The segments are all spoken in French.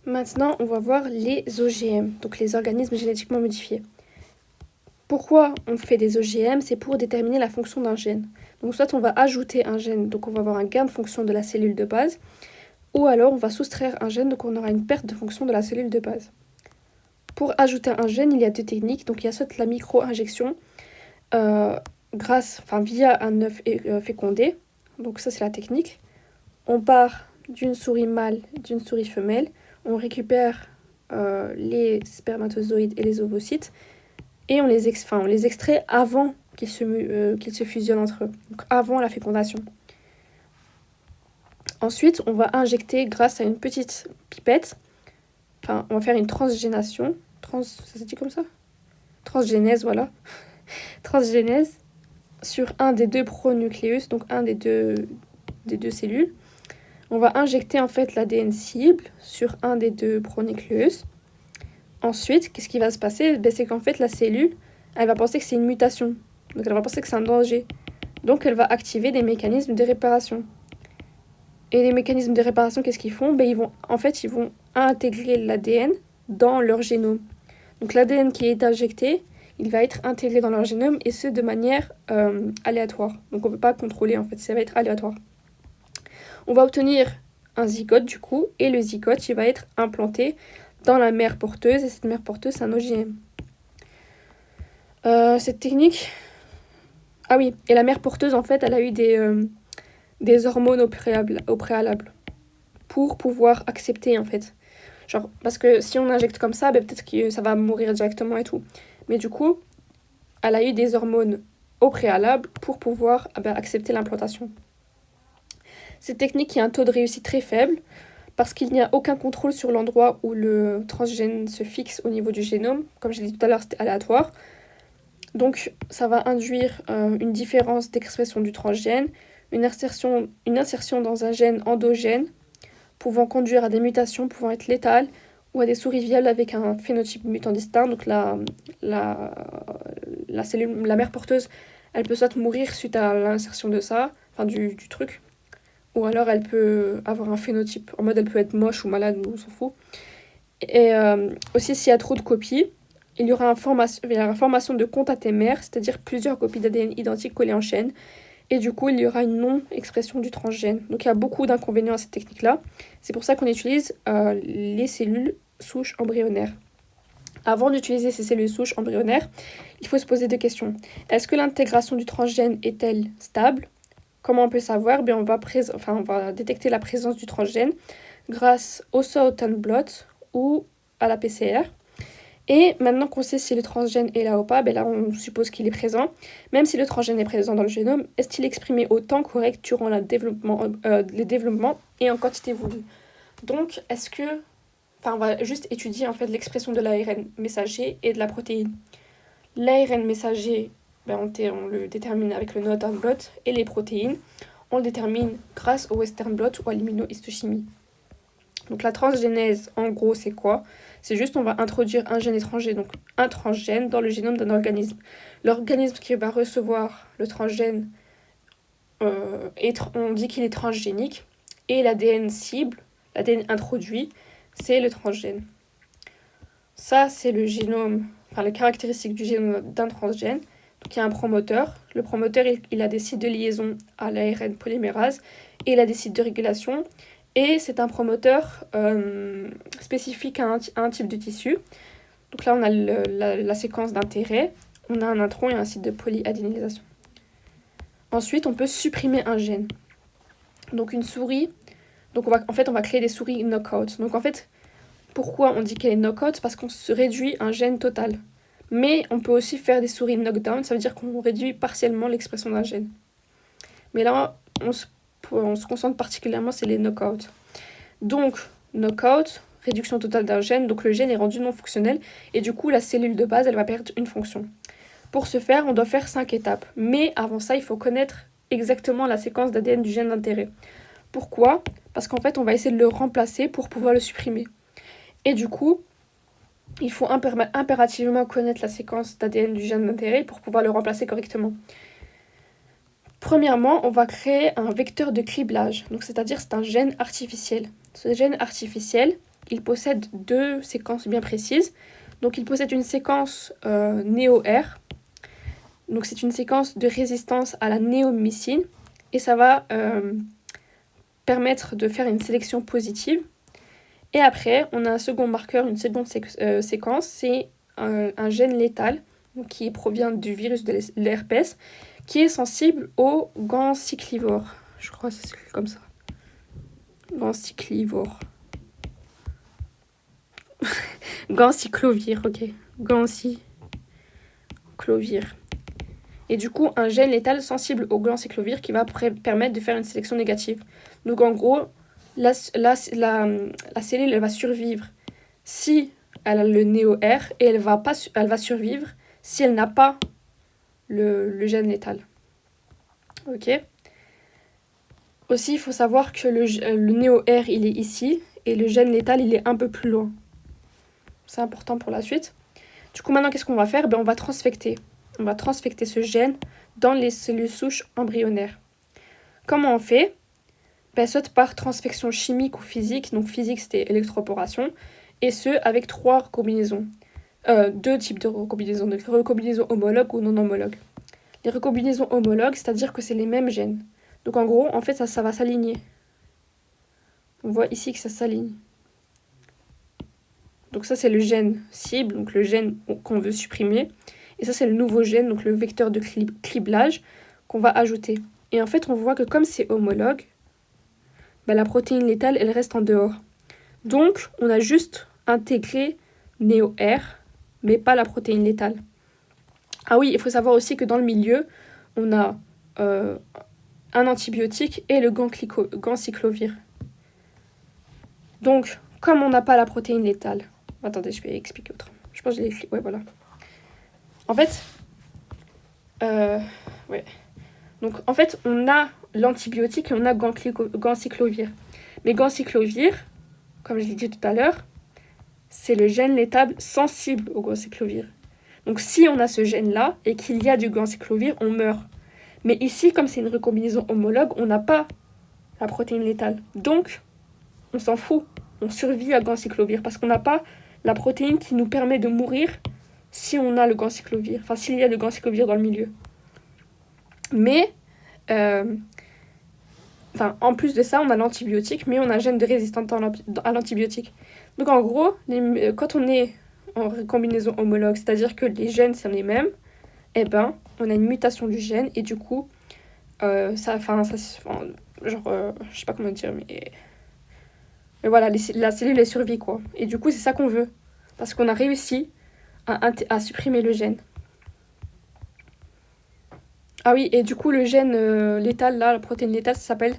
Maintenant, on va voir les OGM, donc les organismes génétiquement modifiés. Pourquoi on fait des OGM? C'est pour déterminer la fonction d'un gène. Donc soit on va ajouter un gène, donc on va avoir un gain de fonction de la cellule de base, ou alors on va soustraire un gène, donc on aura une perte de fonction de la cellule de base. Pour ajouter un gène, il y a deux techniques, donc il y a soit la micro-injection, via un œuf fécondé, donc ça c'est la technique. On part d'une souris mâle, d'une souris femelle, on récupère les spermatozoïdes et les ovocytes, et on les extrait avant qu'ils se fusionnent entre eux, donc avant la fécondation. Ensuite, on va injecter grâce à une petite pipette, on va faire une transgénation, ça se dit comme ça? Transgénèse, voilà. Transgénèse sur un des deux pronucléus, donc un des deux cellules. On va injecter en fait l'ADN cible sur un des deux pronucléus. Ensuite, qu'est-ce qui va se passer? C'est qu'en fait la cellule, elle va penser que c'est une mutation. Donc elle va penser que c'est un danger. Donc elle va activer des mécanismes de réparation. Et les mécanismes de réparation, qu'est-ce qu'ils font? Ils vont intégrer l'ADN dans leur génome. Donc l'ADN qui est injecté, il va être intégré dans leur génome, et ce de manière aléatoire. Donc on ne peut pas contrôler, en fait, ça va être aléatoire. On va obtenir un zygote du coup, et le zygote il va être implanté dans la mère porteuse, et cette mère porteuse c'est un OGM. Cette technique... Ah oui, et la mère porteuse en fait elle a eu des hormones au préalable pour pouvoir accepter en fait. Genre, parce que si on injecte comme ça, peut-être que ça va mourir directement et tout. Mais du coup, elle a eu des hormones au préalable pour pouvoir accepter l'implantation. Cette technique a un taux de réussite très faible parce qu'il n'y a aucun contrôle sur l'endroit où le transgène se fixe au niveau du génome. Comme je l'ai dit tout à l'heure, c'était aléatoire. Donc, ça va induire une différence d'expression du transgène, une insertion dans un gène endogène, pouvant conduire à des mutations pouvant être létales, ou à des souris viables avec un phénotype mutant distinct. Donc la cellule, la mère porteuse, elle peut soit mourir suite à l'insertion de ça, du truc, ou alors elle peut avoir un phénotype, en mode elle peut être moche ou malade, on s'en fout. Et aussi s'il y a trop de copies, il y aura une formation de contatémère, c'est-à-dire plusieurs copies d'ADN identiques collées en chaîne, et du coup il y aura une non-expression du transgène. Donc il y a beaucoup d'inconvénients à cette technique-là. C'est pour ça qu'on utilise les cellules souches embryonnaires. Avant d'utiliser ces cellules souches embryonnaires, il faut se poser deux questions. Est-ce que l'intégration du transgène est-elle stable? Comment on peut savoir? On va détecter la présence du transgène grâce au Southern blot ou à la PCR. Et maintenant qu'on sait si le transgène est là ou pas, là on suppose qu'il est présent. Même si le transgène est présent dans le génome, est-il exprimé au temps correct durant le développement et en quantité voulue? Donc, on va juste étudier en fait l'expression de l'ARN messager et de la protéine. L'ARN messager, on le détermine avec le Northern blot, et les protéines, on le détermine grâce au Western blot ou à l'immunohistochimie. Donc la transgénèse, en gros, c'est quoi? C'est juste on va introduire un gène étranger, donc un transgène, dans le génome d'un organisme. L'organisme qui va recevoir le transgène, on dit qu'il est transgénique, et l'ADN cible, l'ADN introduit, c'est le transgène. Ça, c'est le génome, les caractéristiques du génome d'un transgène. Donc il y a un promoteur. Le promoteur, il a des sites de liaison à l'ARN polymérase, et il a des sites de régulation. Et c'est un promoteur spécifique à un type de tissu. Donc là, on a la séquence d'intérêt, on a un intron et un site de polyadénylisation. Ensuite, on peut supprimer un gène. Donc une souris, on va créer des souris knockout. Donc en fait, pourquoi on dit qu'elle est knockout? Parce qu'on se réduit un gène total. Mais on peut aussi faire des souris knockdown, ça veut dire qu'on réduit partiellement l'expression d'un gène. Mais là, on se concentre particulièrement sur les knockouts. Donc, knockout, réduction totale d'un gène, donc le gène est rendu non fonctionnel, et du coup la cellule de base elle va perdre une fonction. Pour ce faire, on doit faire 5 étapes, mais avant ça il faut connaître exactement la séquence d'ADN du gène d'intérêt. Pourquoi? Parce qu'en fait on va essayer de le remplacer pour pouvoir le supprimer. Et du coup, il faut impérativement connaître la séquence d'ADN du gène d'intérêt pour pouvoir le remplacer correctement. Premièrement, on va créer un vecteur de criblage, donc c'est-à-dire c'est un gène artificiel. Ce gène artificiel, il possède deux séquences bien précises. Donc il possède une séquence néo-R. Donc c'est une séquence de résistance à la néomycine. Et ça va permettre de faire une sélection positive. Et après, on a un second marqueur, une seconde séquence. C'est un gène létal donc, qui provient du virus de l'herpès, qui est sensible au ganciclivore. Je crois que c'est comme ça. Ganciclivore. Ganciclovir, ok. Ganciclovir. Et du coup, un gène létal sensible au ganciclovir qui va permettre de faire une sélection négative. Donc en gros, la cellule, elle va survivre si elle a le néo-R et elle va survivre si elle n'a pas le gène létal. Ok. Aussi, il faut savoir que le néo-R, il est ici et le gène létal, il est un peu plus loin. C'est important pour la suite. Du coup, maintenant, qu'est-ce qu'on va faire? On va transfecter. On va transfecter ce gène dans les cellules souches embryonnaires. Comment on fait? Soit par transfection chimique ou physique. Donc physique, c'était électroporation. Et ce, avec 3 recombinaisons. 2 types de recombinaisons. Donc recombinaisons homologues ou non homologues. Les recombinaisons homologues, c'est-à-dire que c'est les mêmes gènes. Donc en gros, en fait, ça va s'aligner. On voit ici que ça s'aligne. Donc ça, c'est le gène cible, donc le gène qu'on veut supprimer. Et ça, c'est le nouveau gène, donc le vecteur de criblage qu'on va ajouter. Et en fait, on voit que comme c'est homologue, la protéine létale, elle reste en dehors. Donc, on a juste intégré néo-R, mais pas la protéine létale. Ah oui, il faut savoir aussi que dans le milieu, on a un antibiotique et le ganciclovir. Donc, comme on n'a pas la protéine létale... Attendez, je vais expliquer autrement. Je pense que je l'ai écrit. Ouais, voilà. En fait... ouais. Donc, en fait, on a l'antibiotique et on a ganciclovir. Mais ganciclovir, comme je l'ai dit tout à l'heure, c'est le gène létal sensible au ganciclovir. Donc, si on a ce gène-là et qu'il y a du ganciclovir, on meurt. Mais ici, comme c'est une recombinaison homologue, on n'a pas la protéine létale. Donc, on s'en fout. On survit à ganciclovir parce qu'on n'a pas la protéine qui nous permet de mourir si on a le ganciclovir. Enfin, s'il y a le ganciclovir dans le milieu. Mais, en plus de ça, on a l'antibiotique, mais on a un gène de résistance à l'antibiotique. Donc, en gros, quand on est en recombinaison homologue, c'est-à-dire que les gènes sont les mêmes, on a une mutation du gène et du coup, je sais pas comment dire, mais voilà, la cellule est survie, quoi. Et du coup, c'est ça qu'on veut. Parce qu'on a réussi à supprimer le gène. Ah oui, et du coup, le gène létal, là, la protéine létale, ça s'appelle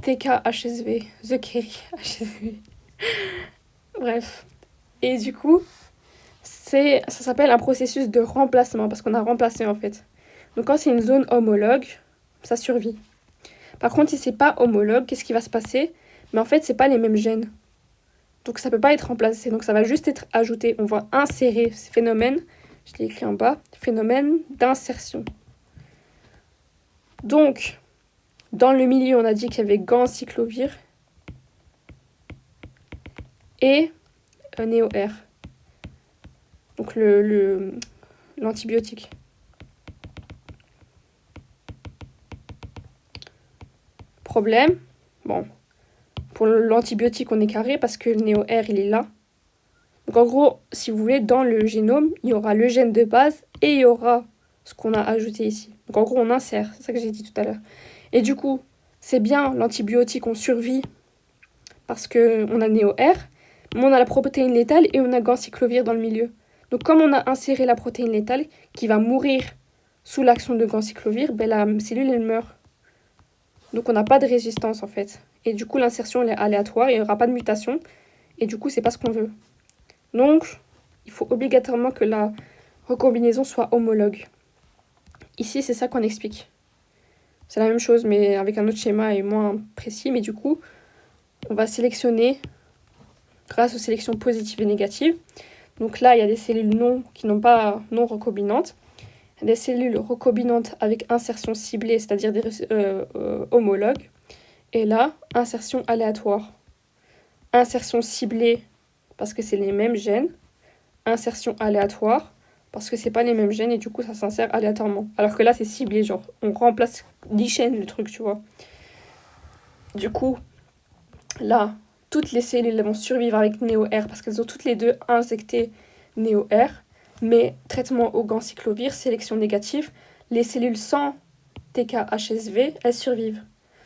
TKHSV. The Kerry HSV. Bref. Et du coup, ça s'appelle un processus de remplacement, parce qu'on a remplacé, en fait. Donc, quand c'est une zone homologue, ça survit. Par contre, si c'est pas homologue, qu'est-ce qui va se passer? Mais en fait, c'est pas les mêmes gènes. Donc ça peut pas être remplacé. Donc ça va juste être ajouté. On va insérer ce phénomène. Je l'ai écrit en bas. Phénomène d'insertion. Donc, dans le milieu, on a dit qu'il y avait ganciclovir et néo-R. Donc l'antibiotique. Problème. Bon. Pour l'antibiotique, on est carré parce que le néo-R, il est là. Donc en gros, si vous voulez, dans le génome, il y aura le gène de base et il y aura ce qu'on a ajouté ici. Donc en gros, on insère, c'est ça que j'ai dit tout à l'heure. Et du coup, c'est bien l'antibiotique, on survit parce qu'on a néo-R, mais on a la protéine létale et on a ganciclovir dans le milieu. Donc comme on a inséré la protéine létale qui va mourir sous l'action de ganciclovir, la cellule, elle meurt. Donc on n'a pas de résistance en fait. Et du coup, l'insertion elle est aléatoire, il n'y aura pas de mutation. Et du coup, c'est pas ce qu'on veut. Donc, il faut obligatoirement que la recombinaison soit homologue. Ici, c'est ça qu'on explique. C'est la même chose, mais avec un autre schéma et moins précis. Mais du coup, on va sélectionner grâce aux sélections positives et négatives. Donc là, il y a des cellules non recombinantes. Il y a des cellules recombinantes avec insertion ciblée, c'est-à-dire des homologues. Et là, insertion aléatoire. insertion ciblée, parce que c'est les mêmes gènes, insertion aléatoire, parce que c'est pas les mêmes gènes et du coup ça s'insère aléatoirement. Alors que là c'est ciblé, genre on remplace 10 chaînes le truc, tu vois. Du coup, là, toutes les cellules elles vont survivre avec NéoR parce qu'elles ont toutes les deux injecté NéoR, mais traitement au ganciclovir, sélection négative, les cellules sans TKHSV, elles survivent.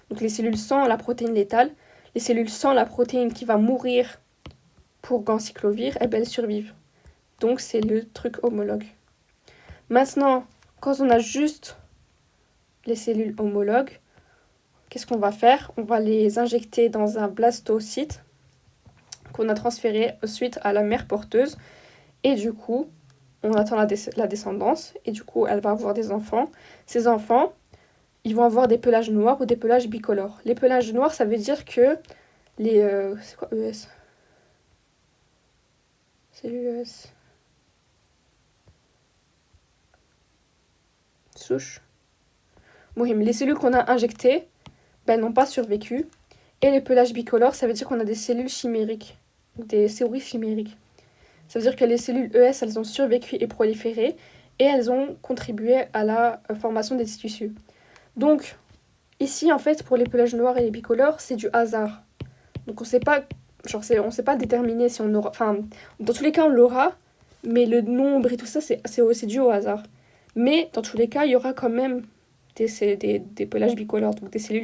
Donc les cellules sans la protéine létale, les cellules sans la protéine qui va mourir pour ganciclovir, elles survivent. Donc c'est le truc homologue. Maintenant, quand on a juste les cellules homologues, qu'est-ce qu'on va faire? On va les injecter dans un blastocyte qu'on a transféré ensuite à la mère porteuse. Et du coup, on attend la descendance. Et du coup, elle va avoir des enfants. Ces enfants, ils vont avoir des pelages noirs ou des pelages bicolores. Les pelages noirs, ça veut dire que les... c'est quoi ES? C'est l'US. Souche. Mohim, les cellules qu'on a injectées, ben, n'ont pas survécu. Et les pelages bicolores, ça veut dire qu'on a des cellules chimériques, des souris chimériques. Ça veut dire que les cellules ES, elles ont survécu et proliféré, et elles ont contribué à la formation des tissus. Donc, ici, en fait, pour les pelages noirs et les bicolores, c'est du hasard. Donc, on sait pas, on sait pas déterminer si on aura... Enfin, dans tous les cas, on l'aura, mais le nombre et tout ça, c'est dû au hasard. Mais, dans tous les cas, il y aura quand même des pelages bicolores, donc des cellules